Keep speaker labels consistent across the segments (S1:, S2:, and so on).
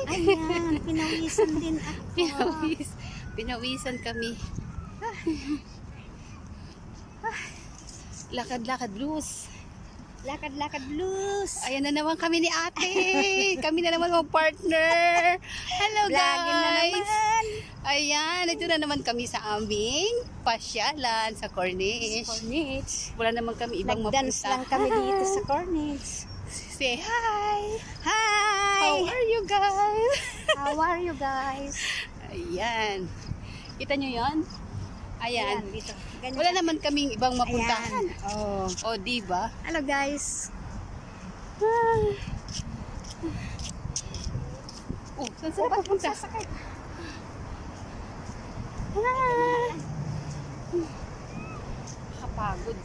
S1: Ayan, pinawisan din ako.
S2: Pinawisan kami. Lakad-lakad blues.
S1: Lakad-lakad blues.
S2: Ayan na naman kami ni ate. Kami na naman mga partner. Hello guys.
S1: Lagi na naman.
S2: Ayan, ito na naman kami sa aming pasyalan sa Corniche. Wala naman kami ibang
S1: Nag-dance lang kami dito sa Corniche.
S2: Say hi.
S1: Hi.
S2: How are you guys?
S1: How are you guys?
S2: Ayan. Kita nyo yon? Ayan.
S1: Dito. Ganyan.
S2: Wala naman kaming ibang mapuntahan.
S1: Oh.
S2: O, diba?
S1: Hello guys.
S2: Oh, saan sila papunta?
S1: Sasakay.
S2: Kapagod.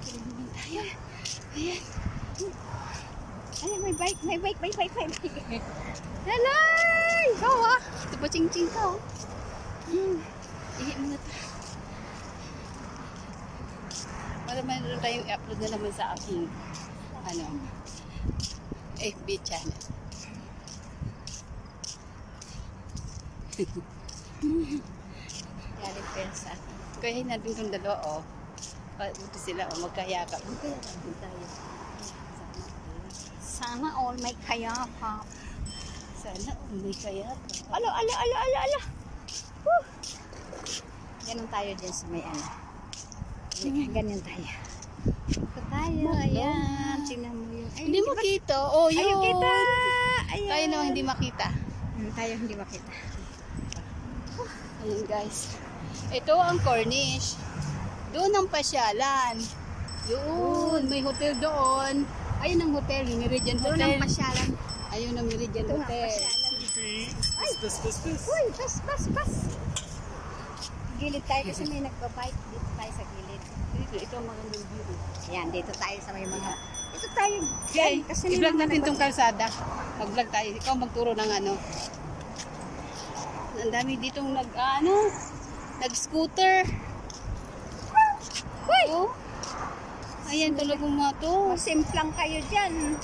S2: Kailangan tayo. Ayan.
S1: Ayan, may bike.
S2: Hello! Ikaw ah. Ito pa ching-ching ka oh. Ihi mo na ito. Para mayroon tayong i-upload na naman sa aking FB channel. Yari pensa. Kaya natin itong dalawa oh. Buti sila oh, magkayakap. Magkayakap din tayo.
S1: Sana all may kayakap.
S2: Sana all may kayakap.
S1: Ala. Ganun tayo dyan sa may ano. Ganyan tayo. Ito tayo. Ayan. Tingnan mo yun.
S2: Hindi mo kita. Oh, yun.
S1: Ayun kita. Ayan.
S2: Tayo naman hindi makita.
S1: Tayo hindi makita.
S2: Ayun guys. Ito ang Corniche. Doon ang pasyalan. Yun. May hotel doon. Ayun ang hotel. Yung Meridian
S1: Doon
S2: Hotel.
S1: ang pasyalan.
S2: Ayun ang Meridian
S1: Ito ang
S2: Hotel.
S1: pasyalan. Ay! Uy! Pas! Gilid tayo kasi may nagbabike. Dito tayo sa gilid.
S2: Ito ang magandang view.
S1: Ayan, dito tayo sa may mga... Dito tayo.
S2: Okay.
S1: Kasi may
S2: I-vlog
S1: mga
S2: natin tong kalsada. Mag-vlog tayo. Ikaw magturo ng ano. Ang dami ditong nag-scooter.
S1: Uy!
S2: Oh. Ayan talagang mga to.
S1: Masimplang kayo dyan.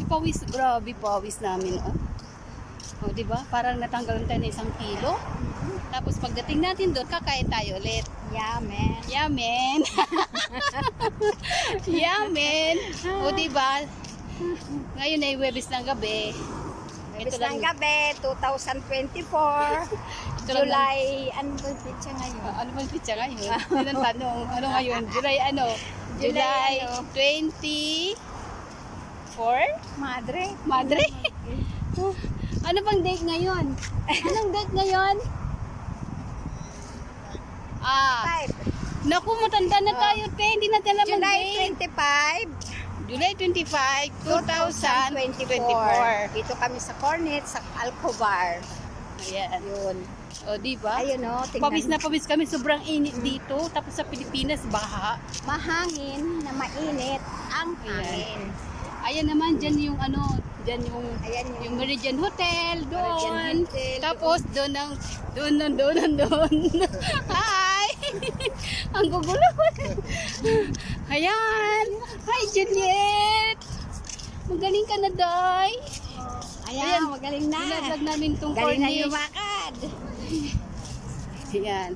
S2: Pawis, grabe pawis namin oh. Oh, di ba? Parang natanggalan tayo ng 1 kilo. Tapos pagdating natin doon, kakain tayo ulit.
S1: Yamen.
S2: Yamen. Yamen. O di ba? Ngayon ay Huwebes ng gabi.
S1: Webes ng gabi, 2024. July, ano ba yung pitsa ngayon?
S2: Ano ba yung pitsa ngayon? Yun ang tanong. Ano ngayon? July ano?
S1: July ano?
S2: 24? Madre? Ano bang date ngayon? Anong date ngayon? Naku, matanda na tayo, te. Hindi natin alam ang date. July 25, 2024.
S1: Dito kami sa Cornet, sa Alcobar.
S2: Ayan.
S1: Yun.
S2: O, diba?
S1: Ayun o, tingnan.
S2: Pawis na pawis kami. Sobrang init dito. Tapos sa Pilipinas, baha.
S1: Mahangin na mainit ang hangin.
S2: Ayan naman, dyan yung dyan yung,
S1: Ayan
S2: yung Meridian Hotel, doon.
S1: Meridian Hotel,
S2: Tapos doon. Hi! Ang gugulo. Ayan. Hi, Juliet. Magaling ka na, Day.
S1: Ayan, magaling na.
S2: Binablog namin tong
S1: Galing na
S2: Corniche.
S1: yumakad.
S2: Ayan.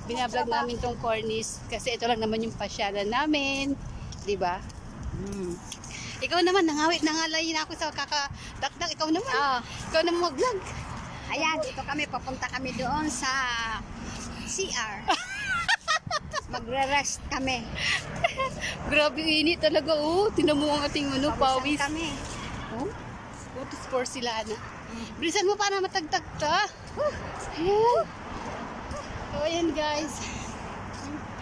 S2: Binablog namin tong Corniche kasi ito lang naman yung pasyalan namin. Diba? Ikaw naman, nangalay na ako sa kakadakdak. Ikaw naman. Ikaw naman mag-vlog.
S1: Ayan, dito kami, papunta kami doon sa CR. Magre-rest kami.
S2: Grabe init talaga, oh. Tinan mo ang ating pawis.
S1: kami.
S2: Oh? Utos for sila na. Bilisan mo para matagtag ta. Ayan. So, ayan guys.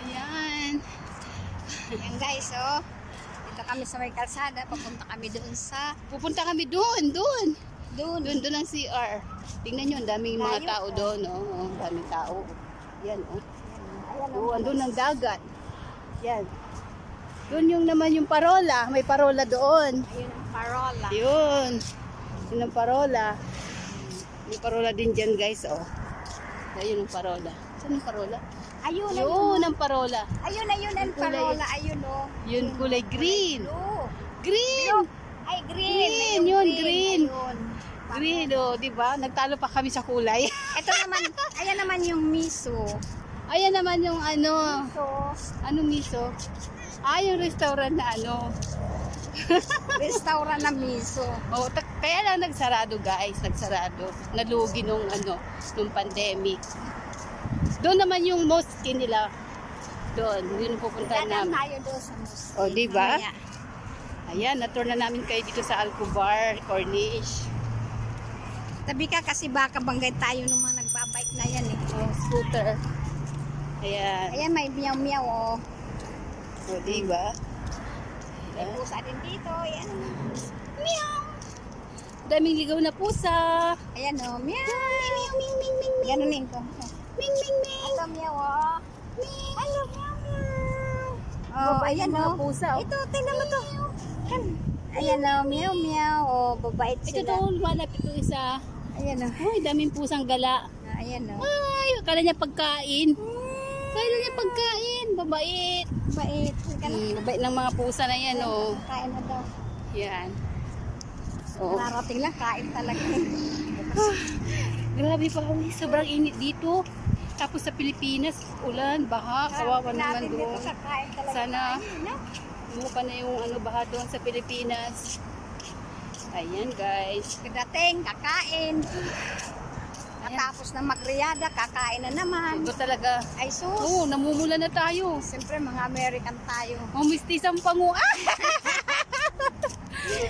S2: Ayan.
S1: Ayan guys, oh. Dito kami sa may kalsada, papunta kami doon sa...
S2: Pupunta kami doon.
S1: Doon
S2: ang CR. Tingnan nyo, ang daming mga
S1: Layo,
S2: tao doon, oh. Ang daming tao. Yan, oh.
S1: Ayan,
S2: Oh, andun ang dagat. Yan. Doon yung naman yung parola. May parola doon.
S1: Ayun ang parola.
S2: Yun. Yun ang parola. May parola din dyan guys, oh. Ayun ang parola. Saan yung parola?
S1: Ayun,
S2: Yun ang parola.
S1: Ayun ang parola. Ayun, oh.
S2: Yun kulay green.
S1: Oh.
S2: Green!
S1: Ay, green.
S2: Green,
S1: Ayun,
S2: yun, green.
S1: Ayun.
S2: Green, oh, di ba? Nagtalo pa kami sa kulay.
S1: Ito naman, ayan naman yung miso.
S2: Ayan naman yung ano.
S1: So,
S2: Anong miso? Yung restaurant na ano.
S1: restaurant na miso.
S2: Oh, kaya lang nagsarado guys, nagsarado. Nalugi nung ano, nung pandemic. Doon naman yung mosque nila. Doon, yun pupuntahan
S1: Dadaan
S2: namin.
S1: tayo doon sa mosque.
S2: Oh, di ba?
S1: Mamaya.
S2: Ayan, na-tour na namin kayo dito sa Alcobar, Corniche.
S1: Tabi ka kasi baka banggay tayo nung mga nagbabike na yan eh.
S2: Oh, scooter. Ayan.
S1: Ayan, may miyaw-miyaw oh.
S2: Oh, di ba?
S1: May pusa din dito. Ayan. Meow.
S2: Daming ligaw na pusa.
S1: Ayan oh. Meow. Meow, ming, ming, ming. Ganunin ko. Ming, ming, ming. Ito meow oh. Ming. Ay, meow, meow. Oh, ayan
S2: mga
S1: oh.
S2: pusa, oh.
S1: Ito, tingnan mo to. Kan. Ayan oh, meow, meow. Oh, babait
S2: Ito
S1: sila.
S2: to, malapit ito isa.
S1: Ayan oh.
S2: Uy, daming pusang gala.
S1: Ayan oh.
S2: Ay, akala niya pagkain. Akala niya pagkain. Babait.
S1: Bait.
S2: Babait ng mga pusa na yan, oh.
S1: Kain na daw.
S2: Yan. Oh.
S1: Narating lang, kain talaga.
S2: Grabe pa, sobrang init dito. Tapos sa Pilipinas, ulan, baha, kawawa naman doon. Sana umupa na yung ano, baha doon sa Pilipinas. Ayan guys.
S1: Pagdating, kakain. Matapos na magriyada, kakain na naman.
S2: Ito talaga.
S1: Ay sus.
S2: Oo, namumula na tayo.
S1: Siyempre, mga American tayo.
S2: Oh, mistisang pango. Ah!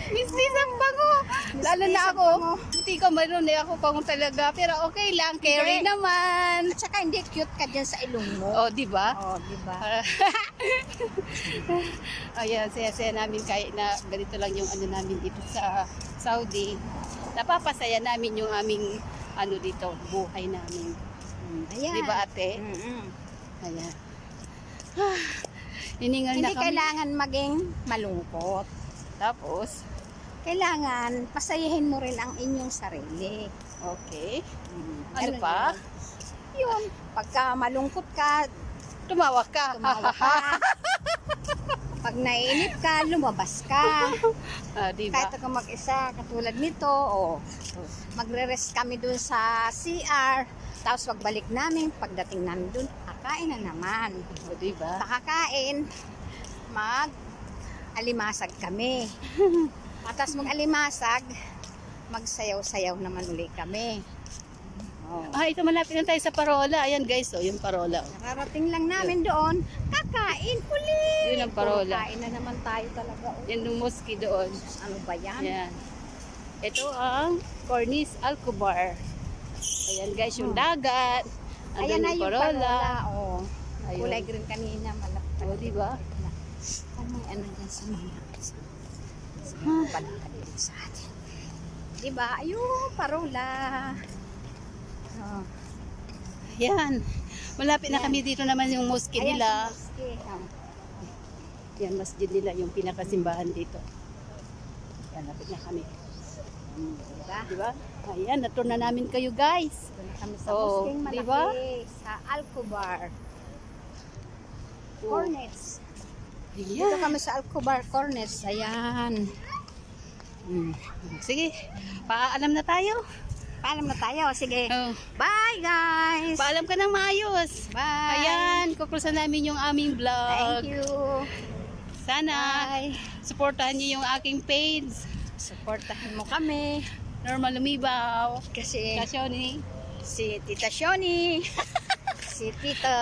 S2: mistisang pango. Lalo na ako. Buti ka mayroon eh ako pango talaga. Pero okay lang, carry
S1: Hindi.
S2: naman.
S1: At saka hindi cute ka dyan sa ilong mo.
S2: Oh, di ba?
S1: Oh, di ba?
S2: Ayan, saya-saya namin kahit na ganito lang yung ano namin dito sa Saudi. Napapasaya namin yung aming ano dito, buhay namin.
S1: Ayan.
S2: Di ba ate? Ayan. Hiningal
S1: Hindi
S2: na kami.
S1: kailangan maging malungkot.
S2: Tapos,
S1: Kailangan pasayahin mo rin ang inyong sarili.
S2: okay. Ano
S1: Ganun
S2: pa?
S1: Yun. Pagka malungkot ka,
S2: Tumawa ka.
S1: tumawa ka. Pag naiinip ka, lumabas ka.
S2: Di ba?
S1: Kahit ako mag-isa, katulad nito, magre-rest kami dun sa CR. Tapos pagbalik namin, pagdating namin dun, kakain na naman.
S2: O, di ba?
S1: Pakakain, mag-alimasag kami. At tapos mag-alimasag, magsayaw-sayaw naman uli kami. Oh.
S2: Ito malapit na tayo sa Parola. Ayan guys, oh, yung Parola.
S1: Nararating lang namin doon, kakain uli.
S2: Yun ang Parola.
S1: Kain na naman tayo talaga.
S2: Yan yung mosque doon.
S1: Ano ba yan?
S2: Ayan. Ito ang Corniche Alcobar. Ayan guys, yung dagat.
S1: Ayan na
S2: Andun
S1: yung Parola.
S2: Oh. Ayun.
S1: Kulay green kanina. Malapit.
S2: Oh, diba?
S1: Ano dyan sa mga palakad sa atin. Diba? Ayun, Parola. Oh.
S2: Ayan. Malapit na
S1: Ayan.
S2: kami dito naman yung mosque
S1: Ayan,
S2: nila.
S1: sa mosque.
S2: Yan, masjid nila, yung pinakasimbahan dito. Ayan, lapit na kami.
S1: Diba?
S2: Diba? Ayan, na-tour na namin kayo guys.
S1: Doon na kami sa
S2: Oh,
S1: mosqueng malaki.
S2: diba?
S1: Sa Alcobar.
S2: Oh.
S1: Cornets. Dito
S2: Ayan.
S1: kami sa Alcobar Cornets. Ayan.
S2: Sige, paalam na tayo.
S1: Paalam na tayo. Sige.
S2: Oh.
S1: Bye, guys.
S2: Paalam ka ng maayos.
S1: Bye.
S2: Ayan, kukrusan namin yung aming vlog.
S1: Thank you.
S2: Sana,
S1: Bye.
S2: supportahan niyo yung aking page.
S1: Supportahan mo kami.
S2: Normal Lumibaw.
S1: Kasi
S2: Kasyoni.
S1: si Tita Shoni, si Tita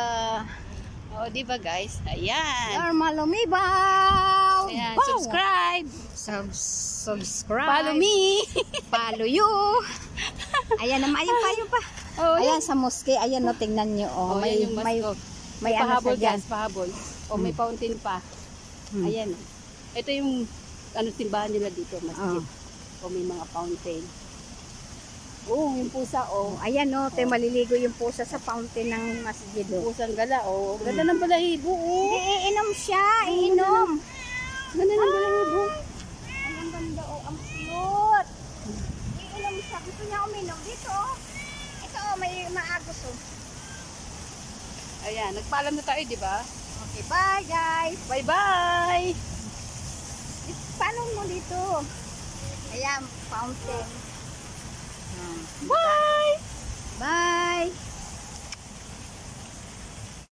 S2: O, di ba guys? Ayan.
S1: Normal Lumibaw.
S2: Ayan,
S1: Wow.
S2: subscribe.
S1: Subscribe.
S2: Follow me.
S1: Follow you. Ayan naman, ayun pa.
S2: Oh,
S1: Ayan sa mosque, ayan no, tingnan nyo. Oh,
S2: Oh, yan yung mascot.
S1: may ano
S2: pahabol
S1: sa dyan.
S2: guys, pahabol. O, may fountain pa. Ayan. Ito yung ano simbahan nila dito, masjid. O, may mga fountain. Oh, yung pusa,
S1: Oh, ayan no, tayo maliligo yung pusa sa fountain ng masjid. Oh.
S2: Pusang gala, oh. Ganda ng balahibo, oh.
S1: Iinom siya, iinom.
S2: Ganda ng balahibo.
S1: Ang ganda, oh, ang cute. Iinom siya, gusto niya uminom dito, oh. Ito, oh, may maagos, oh.
S2: Ayan, nagpaalam na tayo, di ba?
S1: Okay, bye guys.
S2: Bye-bye!
S1: Follow Ano mo dito? Ayan, fountain.